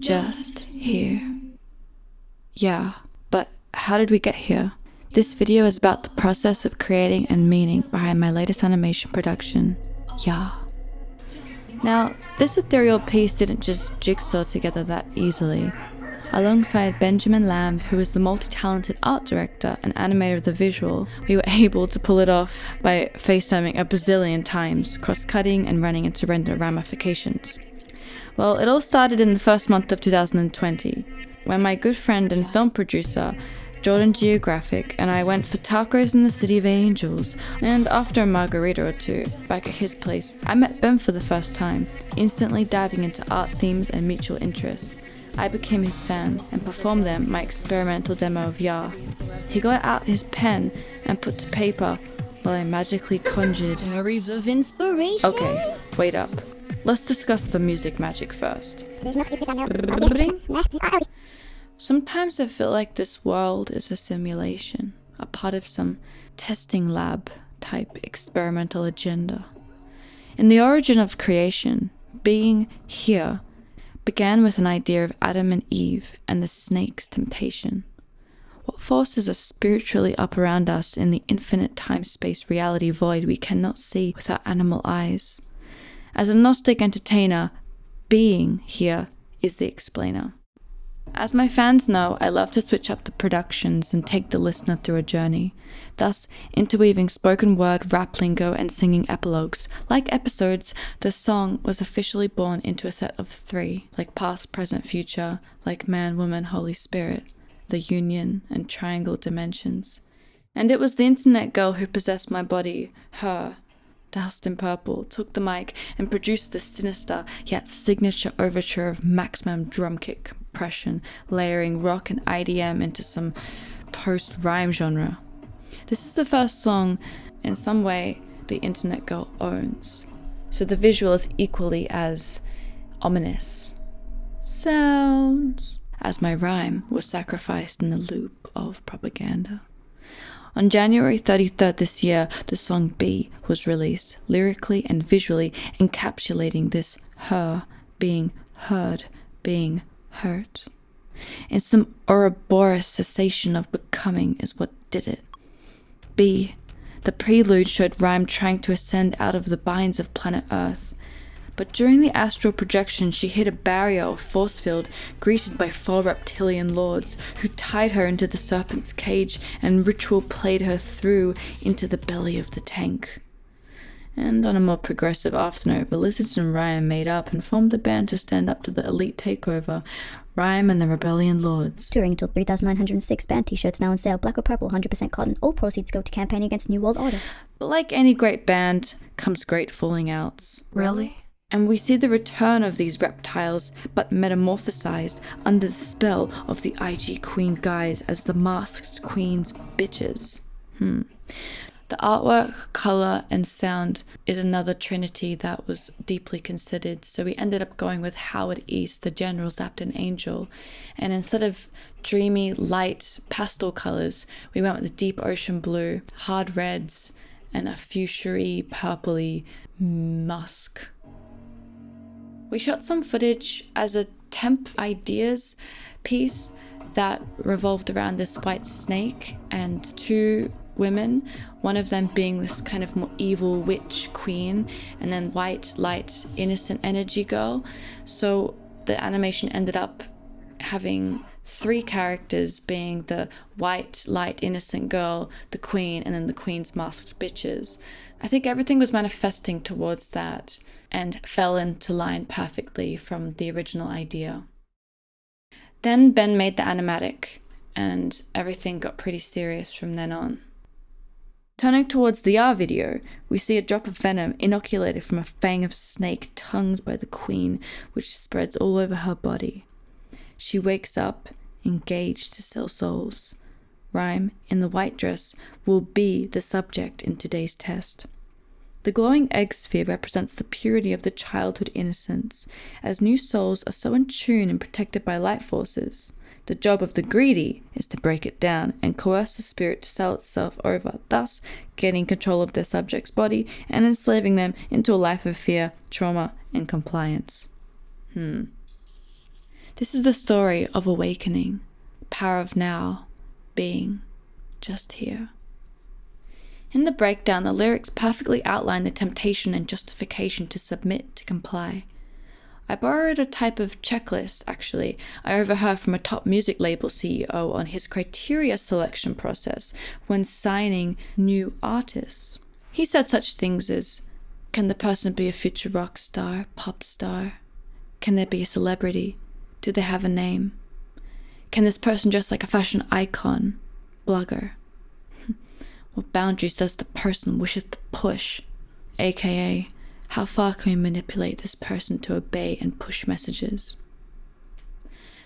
just here. Yeah, but how did we get here? This video is about the process of creating and meaning behind my latest animation production, YAJH. Now, this ethereal piece didn't just jigsaw together that easily. Alongside Benjamin Lamb, who is the multi-talented art director and animator of the visual, we were able to pull it off by FaceTiming a bazillion times, cross-cutting and running into render ramifications. Well, it all started in the first month of 2020, when my good friend and film producer, Jordan Geographic, and I went for tacos in the City of Angels, and after a margarita or two, back at his place, I met Ben for the first time, instantly diving into art themes and mutual interests. I became his fan and performed them my experimental demo of YAJH. He got out his pen and put to paper while I magically conjured Berries of inspiration. Okay, wait up. Let's discuss the music magic first. Sometimes I feel like this world is a simulation, a part of some testing lab type experimental agenda. In the origin of creation, being here began with an idea of Adam and Eve and the snake's temptation. What forces are spiritually up around us in the infinite time-space reality void we cannot see with our animal eyes? As a Gnostic entertainer, being here is the explainer. As my fans know, I love to switch up the productions and take the listener through a journey, thus interweaving spoken word, rap lingo, and singing epilogues. Like episodes, the song was officially born into a set of 3, like past, present, future, like man, woman, Holy Spirit, the union, and triangle dimensions. And it was the internet girl who possessed my body, her, doused in purple, took the mic and produced the sinister yet signature overture of maximum drum kick compression, layering rock and IDM into some post-rhyme genre. This is the first song, in some way, the internet girl owns, so the visual is equally as ominous. Sounds, as my rhyme was sacrificed in the loop of propaganda. On January 33rd this year, the song B was released, lyrically and visually encapsulating this her being heard, being hurt. In some Ouroboros cessation of becoming is what did it. B, the prelude showed Rhyme trying to ascend out of the binds of planet Earth. But during the astral projection, she hit a barrier or force field greeted by 4 reptilian lords who tied her into the serpent's cage and ritual played her through into the belly of the tank. And on a more progressive afternote, the Lizards and Rhyme made up and formed a band to stand up to the elite takeover, Rhyme and the Rebellion Lords. Touring until 3,906 band t-shirts now on sale, black or purple, 100% cotton. All proceeds go to campaign against New World Order. But like any great band, comes great falling outs. Really? And we see the return of these reptiles, but metamorphosized under the spell of the IG Queen guise as the masked Queen's bitches. The artwork, color, and sound is another trinity that was deeply considered, so we ended up going with Howard East, the General Zapton Angel, and instead of dreamy, light, pastel colors, we went with the deep ocean blue, hard reds, and a fuchsia-y, purpley musk. We shot some footage as a temp ideas piece that revolved around this white snake and 2 women, one of them being this kind of more evil witch queen, and then white, light, innocent energy girl. So the animation ended up having 3 characters being the white, light, innocent girl, the queen, and then the queen's masked bitches. I think everything was manifesting towards that and fell into line perfectly from the original idea. Then Ben made the animatic, and everything got pretty serious from then on. Turning towards the R video, we see a drop of venom inoculated from a fang of snake tongued by the queen, which spreads all over her body. She wakes up, engaged to sell souls. Rhyme, in the white dress, will be the subject in today's test. The glowing egg sphere represents the purity of the childhood innocence, as new souls are so in tune and protected by light forces. The job of the greedy is to break it down and coerce the spirit to sell itself over, thus gaining control of their subject's body and enslaving them into a life of fear, trauma, and compliance. This is the story of awakening, power of now, being, just here. In the breakdown, the lyrics perfectly outline the temptation and justification to submit, to comply. I borrowed a type of checklist, actually, I overheard from a top music label CEO on his criteria selection process when signing new artists. He said such things as, can the person be a future rock star, pop star? Can they be a celebrity? Do they have a name? Can this person dress like a fashion icon, blogger? What boundaries does the person wish to push? AKA, how far can we manipulate this person to obey and push messages?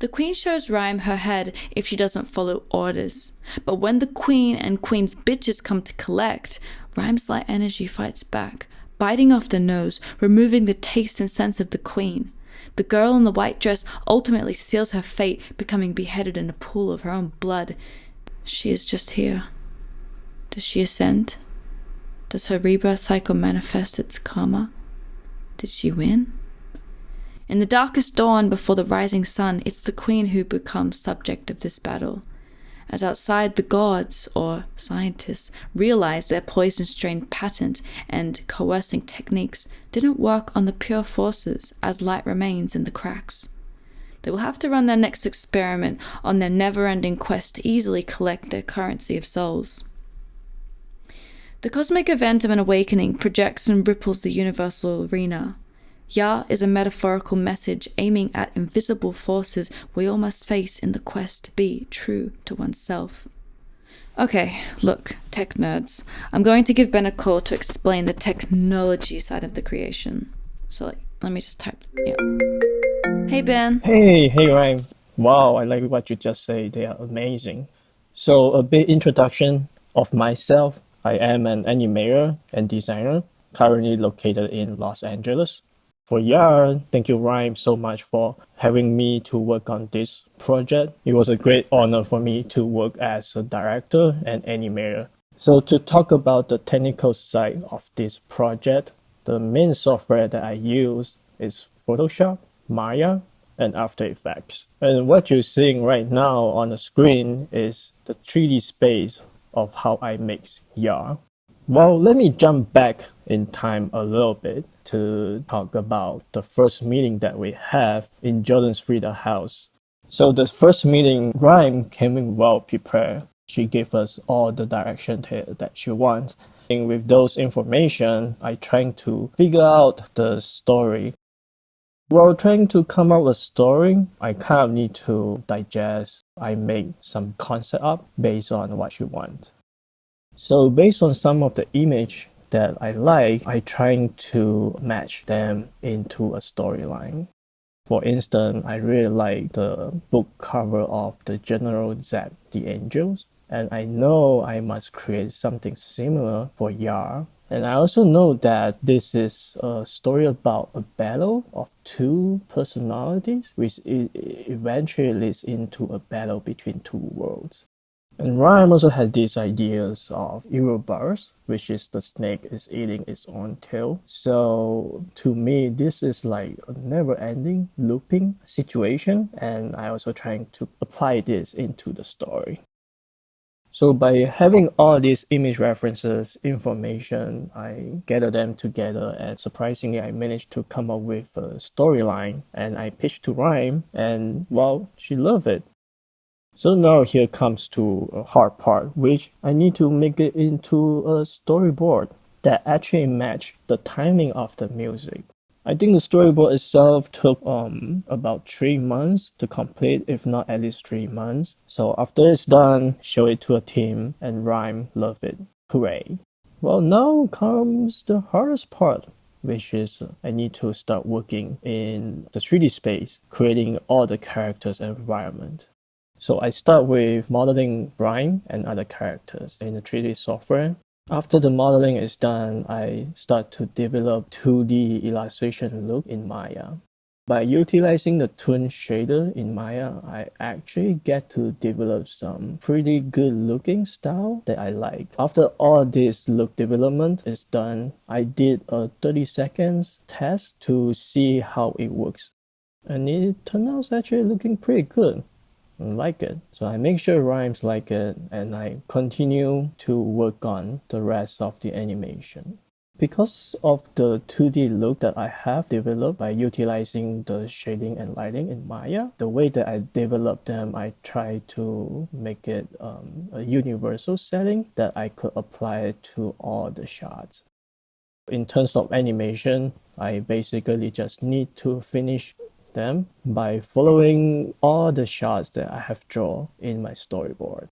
The queen shows Rhyme her head if she doesn't follow orders. But when the queen and queen's bitches come to collect, Rhyme's light energy fights back, biting off the nose, removing the taste and sense of the queen. The girl in the white dress ultimately seals her fate, becoming beheaded in a pool of her own blood. She is just here. Does she ascend? Does her rebirth cycle manifest its karma? Did she win? In the darkest dawn before the rising sun, it's the queen who becomes subject of this battle. As outside, the gods, or scientists, realize their poison-strained patent and coercing techniques didn't work on the pure forces as light remains in the cracks. They will have to run their next experiment on their never-ending quest to easily collect their currency of souls. The cosmic event of an awakening projects and ripples the universal arena. Ya is a metaphorical message aiming at invisible forces we all must face in the quest to be true to oneself. Okay, look, tech nerds. I'm going to give Ben a call to explain the technology side of the creation. So, let me just type. Yeah. Hey, Ben. Hey, Ryan. Wow, I like what you just say. They are amazing. So, a bit introduction of myself. I am an animator and designer, currently located in Los Angeles. For YAJH, thank you, Ryan, so much for having me to work on this project. It was a great honor for me to work as a director and animator. So to talk about the technical side of this project, the main software that I use is Photoshop, Maya, and After Effects. And what you're seeing right now on the screen is the 3D space of how I make YAJH. Well, let me jump back in time a little bit to talk about the first meeting that we have in Jordan's Frida house. So the first meeting, Ryan came in well prepared. She gave us all the direction that she wants. And with those information, I trying to figure out the story. While trying to come up with a story, I kind of need to digest. I make some concept up based on what she wants. So based on some of the image that I like, I trying to match them into a storyline. For instance, I really like the book cover of the General Zed, The Angels, and I know I must create something similar for YAJH. And I also know that this is a story about a battle of two personalities, which eventually leads into a battle between two worlds. And Ryan also had these ideas of Ouroboros, which is the snake is eating its own tail. So to me, this is like a never-ending looping situation, and I also trying to apply this into the story. So by having all these image references, information, I gather them together, and surprisingly, I managed to come up with a storyline, and I pitched to Ryan, and well, she loved it. So now here comes to a hard part, which I need to make it into a storyboard that actually match the timing of the music. I think the storyboard itself took about 3 months to complete, if not at least 3 months. So after it's done, show it to a team, and Rhyme loved it. Hooray. Well, now comes the hardest part, which is I need to start working in the 3D space, creating all the characters and environment. So I start with modeling Brian and other characters in the 3D software. After the modeling is done, I start to develop 2D illustration look in Maya. By utilizing the Toon shader in Maya, I actually get to develop some pretty good looking style that I like. After all this look development is done, I did a 30 seconds test to see how it works. And it turned out actually looking pretty good. I like it. So I make sure Rhymes like it, and I continue to work on the rest of the animation. Because of the 2D look that I have developed by utilizing the shading and lighting in Maya, the way that I develop them, I try to make it a universal setting that I could apply it to all the shots. In terms of animation, I basically just need to finish them by following all the shots that I have drawn in my storyboard.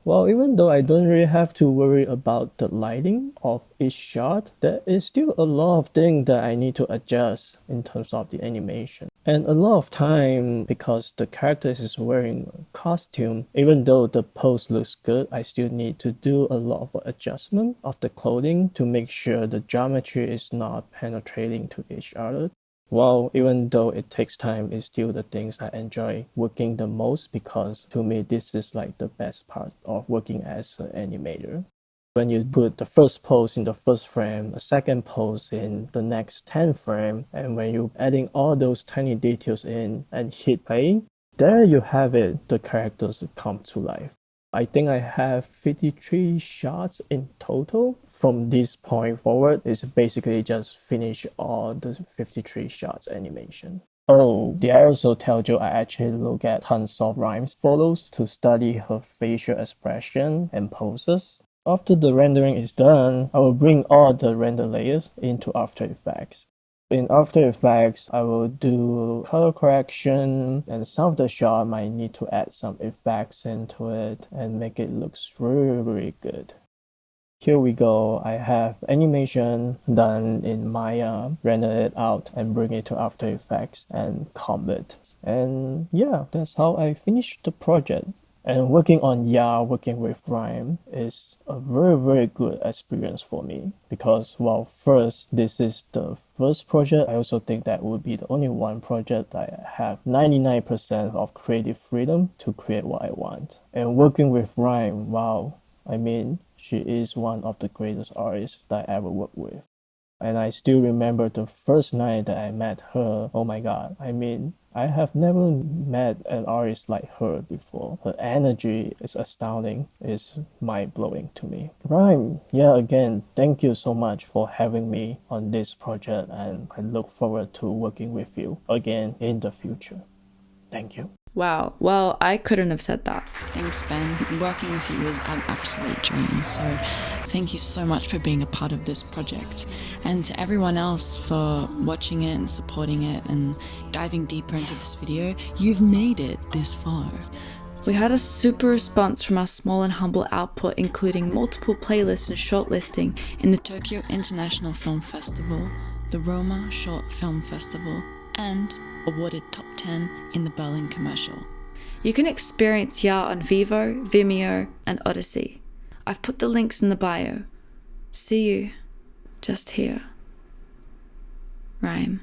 Well, even though I don't really have to worry about the lighting of each shot, there is still a lot of things that I need to adjust in terms of the animation. And a lot of time, because the character is wearing a costume, even though the pose looks good, I still need to do a lot of adjustment of the clothing to make sure the geometry is not penetrating to each other. Well, even though it takes time, it's still the things I enjoy working the most, because to me this is like the best part of working as an animator. When you put the first pose in the first frame, the second pose in the next 10 frame, and when you're adding all those tiny details in and hit play, there you have it, the characters come to life. I think I have 53 shots in total. From this point forward, it's basically just finish all the 53 shots animation. Oh, did I also tell you I actually look at tons of Rhymes photos to study her facial expression and poses? After the rendering is done, I will bring all the render layers into After Effects. In After Effects, I will do color correction, and some of the shot might need to add some effects into it and make it look really, really good. Here we go. I have animation done in Maya, render it out and bring it to After Effects and comp it. And yeah, that's how I finished the project. And working on YAJH, working with Rhyme, is a very, very good experience for me. Because, well, first, this is the first project. I also think that would be the only one project that I have 99% of creative freedom to create what I want. And working with Rhyme, wow, I mean, she is one of the greatest artists that I ever worked with. And I still remember the first night that I met her. Oh my god, I mean, I have never met an artist like her before. Her energy is astounding, it's mind-blowing to me. Rhyme, yeah, again, thank you so much for having me on this project, and I look forward to working with you again in the future. Thank you. Wow, well, I couldn't have said that. Thanks, Ben. Working with you was an absolute dream, so thank you so much for being a part of this project. And to everyone else for watching it and supporting it and diving deeper into this video, you've made it this far. We had a super response from our small and humble output, including multiple playlists and shortlisting in the Tokyo International Film Festival, the Roma Short Film Festival, and awarded top 10 in the Berlin Commercial. You can experience YAJH on Vivo, Vimeo, and Odyssey. I've put the links in the bio. See you just here. Rhyme.